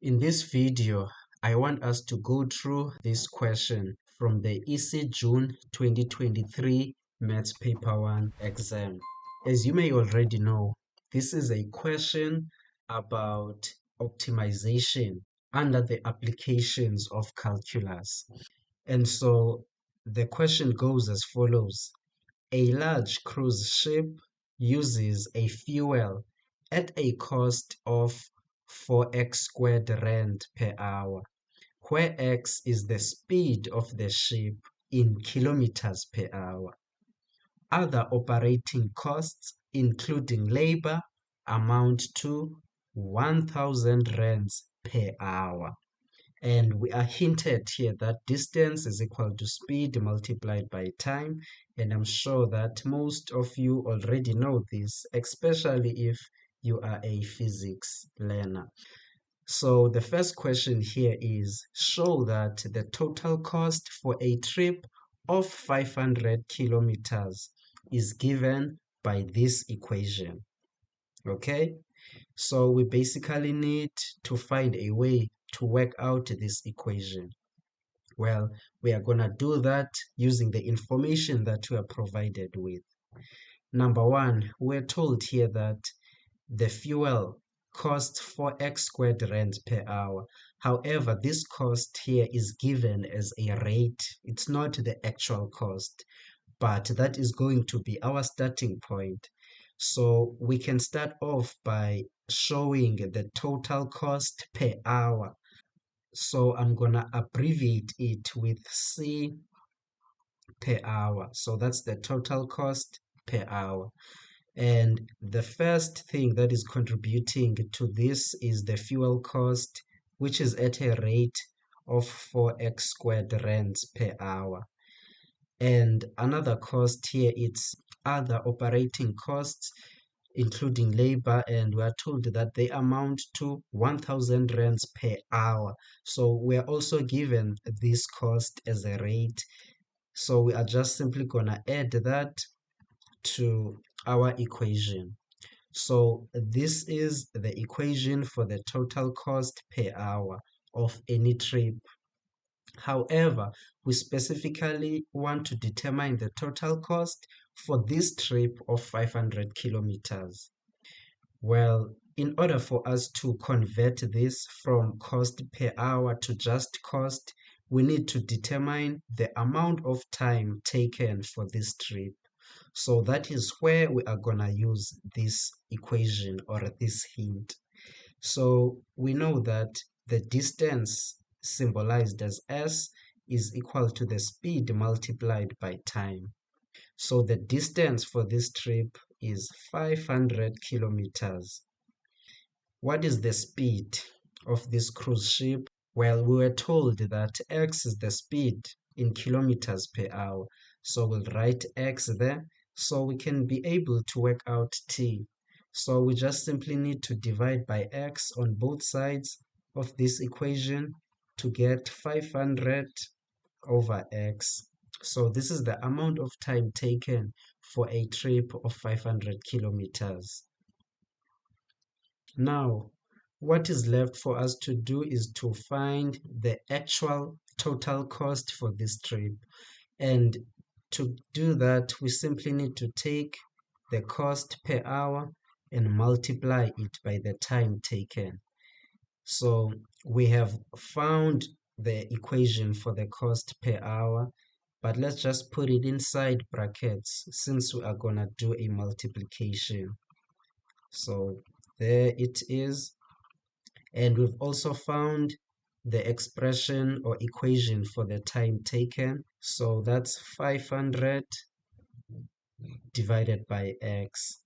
In this video, I want us to go through this question from the EC June 2023 Maths Paper 1 exam. As you may already know, this is a question about optimization under the applications of calculus. And so the question goes as follows. A large cruise ship uses a fuel at a cost of 4x squared rand per hour, where x is the speed of the ship in kilometers per hour. Other operating costs, including labor, amount to 1,000 rands per hour. And we are hinted here that distance is equal to speed multiplied by time. And I'm sure that most of you already know this, especially if you are a physics learner. So the first question here is, show that the total cost for a trip of 500 kilometers is given by this equation. Okay? So we basically need to find a way to work out this equation. Well, we are going to do that using the information that we are provided with. Number one, we're told here that the fuel costs 4x squared rand per hour. However, this cost here is given as a rate. It's not the actual cost, but that is going to be our starting point. So we can start off by showing the total cost per hour. So I'm going to abbreviate it with C per hour. So that's the total cost per hour. And the first thing that is contributing to this is the fuel cost, which is at a rate of 4x squared rands per hour. And another cost here, it's other operating costs, including labor, and we are told that they amount to 1,000 rands per hour. So we are also given this cost as a rate. So we are just simply going to add that to our equation. So this is the equation for the total cost per hour of any trip. However, we specifically want to determine the total cost for this trip of 500 kilometers. Well, in order for us to convert this from cost per hour to just cost, we need to determine the amount of time taken for this trip. So that is where we are going to use this equation or this hint. So we know that the distance symbolized as s is equal to the speed multiplied by time. So the distance for this trip is 500 kilometers. What is the speed of this cruise ship? Well, we were told that x is the speed in kilometers per hour. So we'll write x there so we can be able to work out t. So we just simply need to divide by x on both sides of this equation to get 500 over x. So this is the amount of time taken for a trip of 500 kilometers. Now, what is left for us to do is to find the actual total cost for this trip. And to do that, we simply need to take the cost per hour and multiply it by the time taken. So we have found the equation for the cost per hour, but let's just put it inside brackets since we are going to do a multiplication. So there it is. And we've also found the expression or equation for the time taken. So that's 500 divided by x.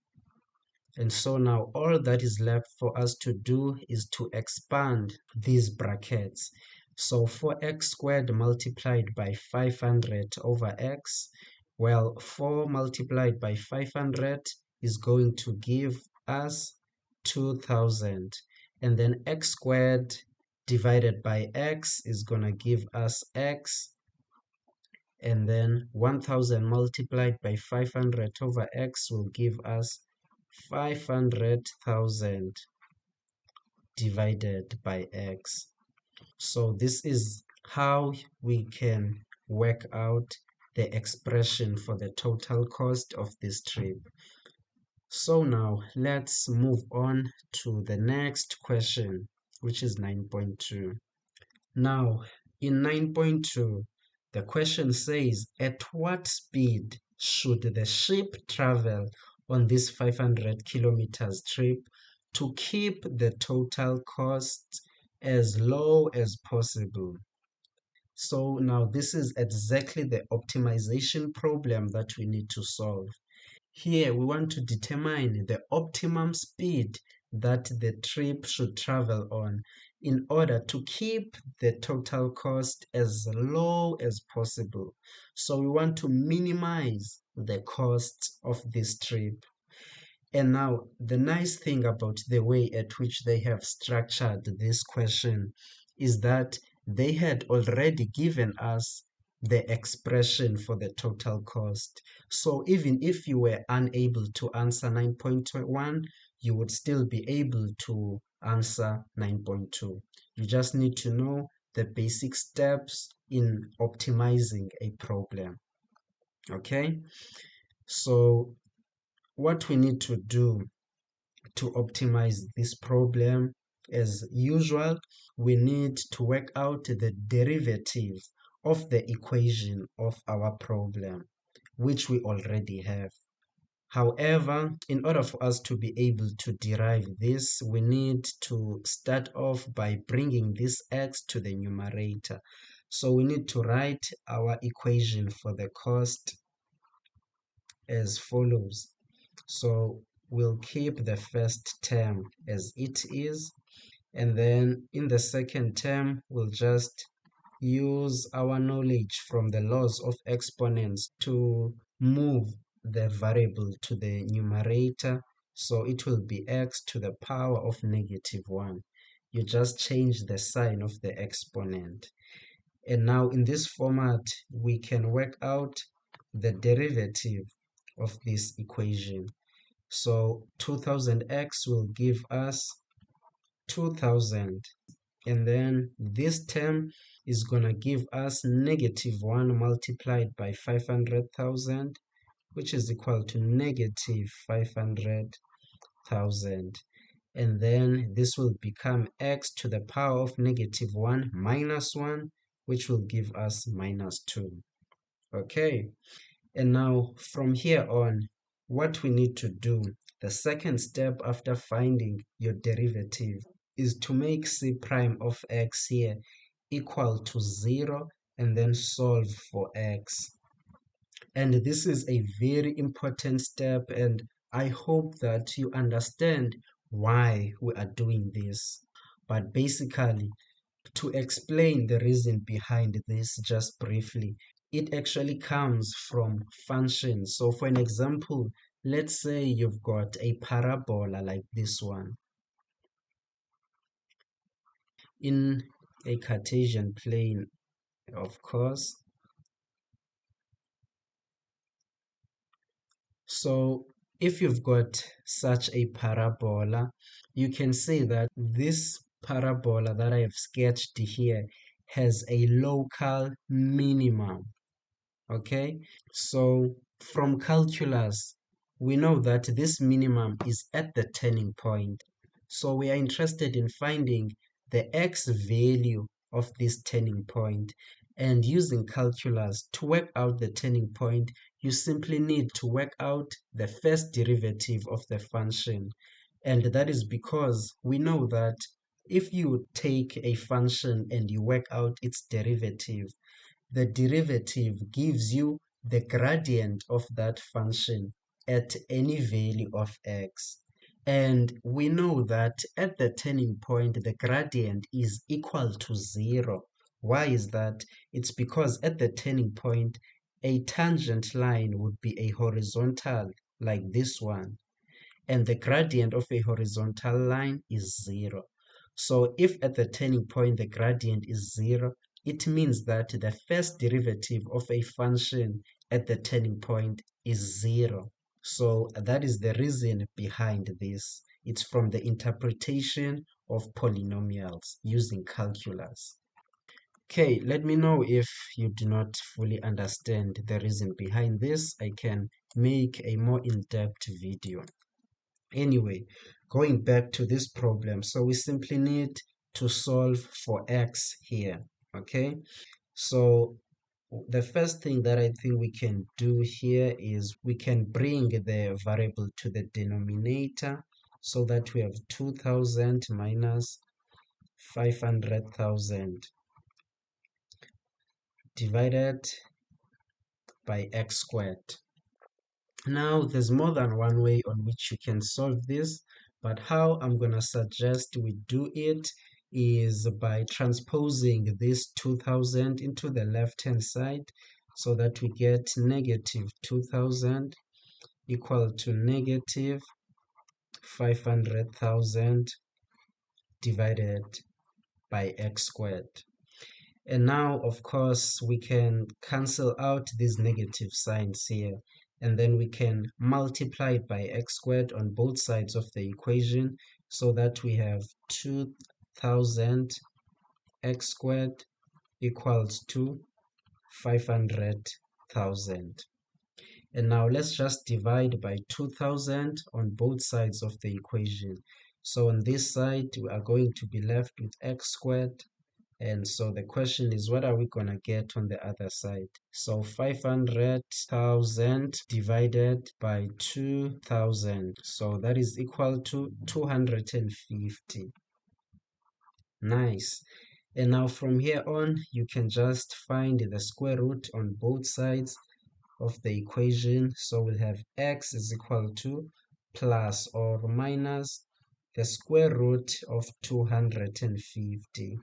And so now all that is left for us to do is to expand these brackets. So 4x squared multiplied by 500 over x, well, 4 multiplied by 500 is going to give us 2,000. And then x squared divided by x is going to give us x. And then 1,000 multiplied by 500 over x will give us 500,000. divided by x. So this is how we can work out the expression for the total cost of this trip. So now let's move on to the next question, which is 9.2. Now, in 9.2, the question says, at what speed should the ship travel on this 500 kilometers trip to keep the total cost as low as possible? So now this is exactly the optimization problem that we need to solve. Here we want to determine the optimum speed that the trip should travel on in order to keep the total cost as low as possible. So we want to minimize the costs of this trip. And now, the nice thing about the way at which they have structured this question is that they had already given us the expression for the total cost. So even if you were unable to answer 9.1, you would still be able to answer 9.2. You just need to know the basic steps in optimizing a problem. Okay? So what we need to do to optimize this problem, as usual, we need to work out the derivative of the equation of our problem, which we already have. However, in order for us to be able to derive this, we need to start off by bringing this x to the numerator. So we need to write our equation for the cost as follows. So we'll keep the first term as it is, and then in the second term, we'll just use our knowledge from the laws of exponents to move the variable to the numerator. So it will be x to the power of -1. You just change the sign of the exponent. And now in this format, we can work out the derivative of this equation. So 2000x will give us 2000. And then this term is going to give us -1 multiplied by 500,000, which is equal to -500,000. And then this will become x to the power of -1 minus 1, which will give us -2. Okay. And now from here on, what we need to do, the second step after finding your derivative, is to make c prime of x here equal to 0 and then solve for x. And this is a very important step, and I hope that you understand why we are doing this. But basically, to explain the reason behind this just briefly, it actually comes from functions. So for an example, let's say you've got a parabola like this one in a Cartesian plane, of course. So if you've got such a parabola, you can say that this parabola that I have sketched here has a local minimum. Okay, so from calculus, we know that this minimum is at the turning point. So we are interested in finding the x value of this turning point. And using calculus to work out the turning point, you simply need to work out the first derivative of the function. And that is because we know that if you take a function and you work out its derivative, the derivative gives you the gradient of that function at any value of x. And we know that at the turning point, the gradient is equal to 0. Why is that? It's because at the turning point, a tangent line would be a horizontal like this one, and the gradient of a horizontal line is 0. So if at the turning point the gradient is 0, it means that the first derivative of a function at the turning point is 0. So that is the reason behind this. It's from the interpretation of polynomials using calculus. Okay, let me know if you do not fully understand the reason behind this. I can make a more in-depth video. Anyway, going back to this problem, so we simply need to solve for x here, okay? So the first thing that I think we can do here is we can bring the variable to the denominator so that we have 2000 minus 500,000 divided by x squared. Now, there's more than one way on which you can solve this, but how I'm going to suggest we do it is by transposing this 2000 into the left-hand side so that we get negative 2000 equal to negative 500,000 divided by x squared. And now, of course, we can cancel out these negative signs here, and then we can multiply it by x squared on both sides of the equation so that we have 2000 x squared equals to 500,000. And now let's just divide by 2000 on both sides of the equation. So on this side, we are going to be left with x squared. And so the question is, what are we going to get on the other side? So 500,000 divided by 2000. So that is equal to 250. Nice. And now from here on, you can just find the square root on both sides of the equation. So we'll have x is equal to plus or minus the square root of 250.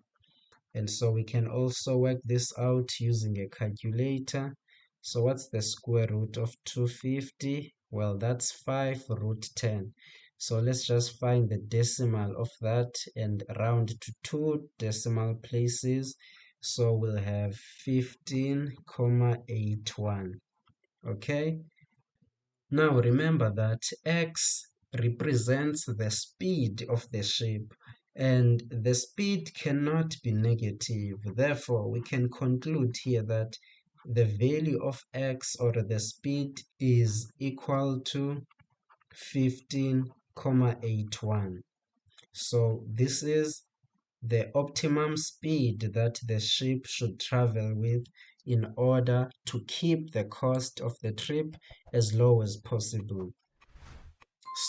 And so we can also work this out using a calculator. So what's the square root of 250? Well, that's 5 root 10. So let's just find the decimal of that and round to 2 decimal places. So we'll have 15,81. Okay? Now remember that x represents the speed of the ship, and the speed cannot be negative. Therefore, we can conclude here that the value of x, or the speed, is equal to 15,81. So this is the optimum speed that the ship should travel with in order to keep the cost of the trip as low as possible.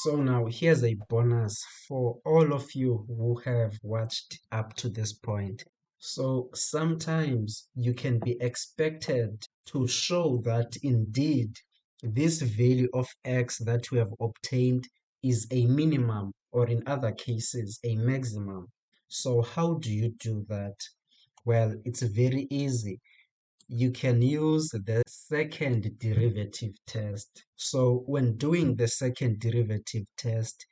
So now here's a bonus for all of you who have watched up to this point. So sometimes you can be expected to show that indeed this value of x that we have obtained is a minimum, or in other cases, a maximum. So how do you do that? Well, it's very easy. You can use the second derivative test. So when doing the second derivative test,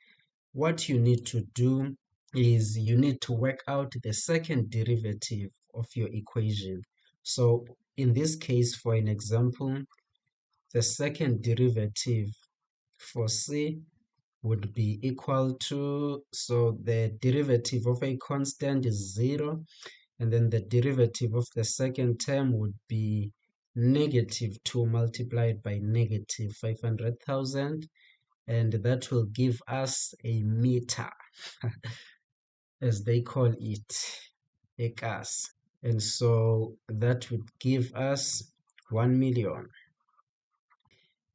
what you need to do is you need to work out the second derivative of your equation. So in this case, for an example, the second derivative for C would be equal to, so the derivative of a constant is 0, and then the derivative of the second term would be negative 2 multiplied by negative 500,000, and that will give us a meter, as they call it, a gas. And so that would give us 1 million.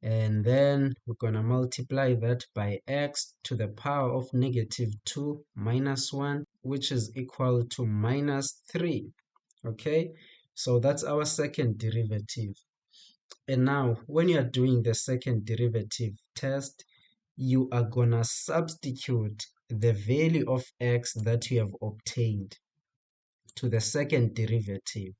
And then we're going to multiply that by x to the power of negative 2 minus 1, which is equal to minus 3. Okay, so that's our second derivative. And now, when you're doing the second derivative test, you are going to substitute the value of x that you have obtained to the second derivative.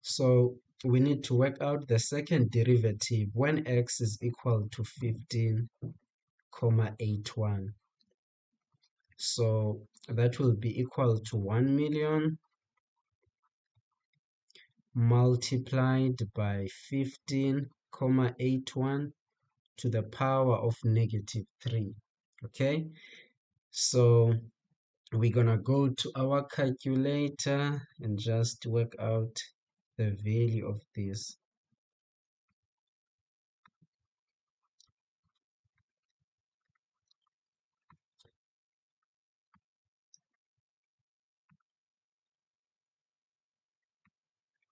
So we need to work out the second derivative when x is equal to 15,81. So that will be equal to 1 million multiplied by 15,81 to the power of negative 3. Okay, so we're gonna go to our calculator and just work out the value of this.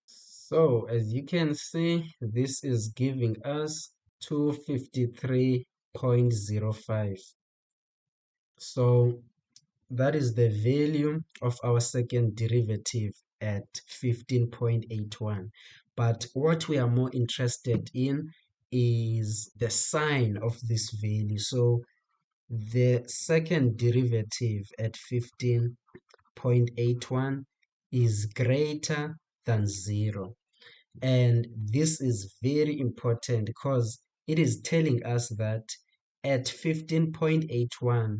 So as you can see, this is giving us 253.05. So that is the value of our second derivative at 15.81. But what we are more interested in is the sign of this value. So the second derivative at 15.81 is greater than 0. And this is very important because it is telling us that at 15.81,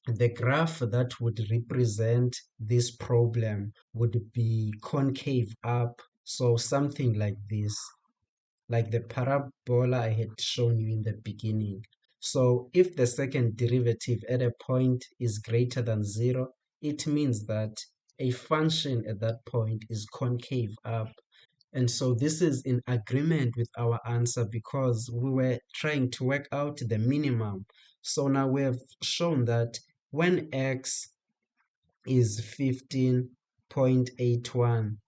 the graph that would represent this problem would be concave up. So something like this, like the parabola I had shown you in the beginning. So if the second derivative at a point is greater than 0, it means that a function at that point is concave up. And so this is in agreement with our answer because we were trying to work out the minimum. So now we have shown that when x is 15.81,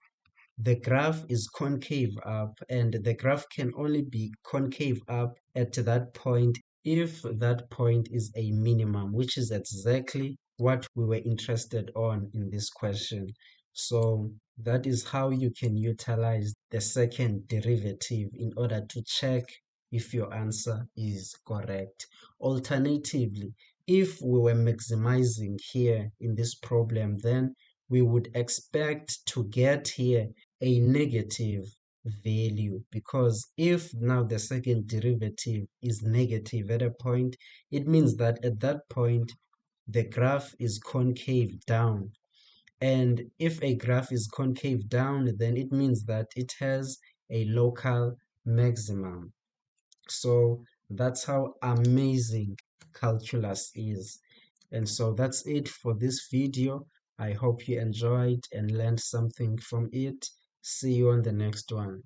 the graph is concave up, and the graph can only be concave up at that point if that point is a minimum, which is exactly what we were interested on in this question. So that is how you can utilize the second derivative in order to check if your answer is correct. Alternatively, if we were maximizing here in this problem, then we would expect to get here a negative value, because if now the second derivative is negative at a point, it means that at that point the graph is concave down. And if a graph is concave down, then it means that it has a local maximum. So that's how amazing calculus is. And so that's it for this video. I hope you enjoyed and learned something from it. See you on the next one.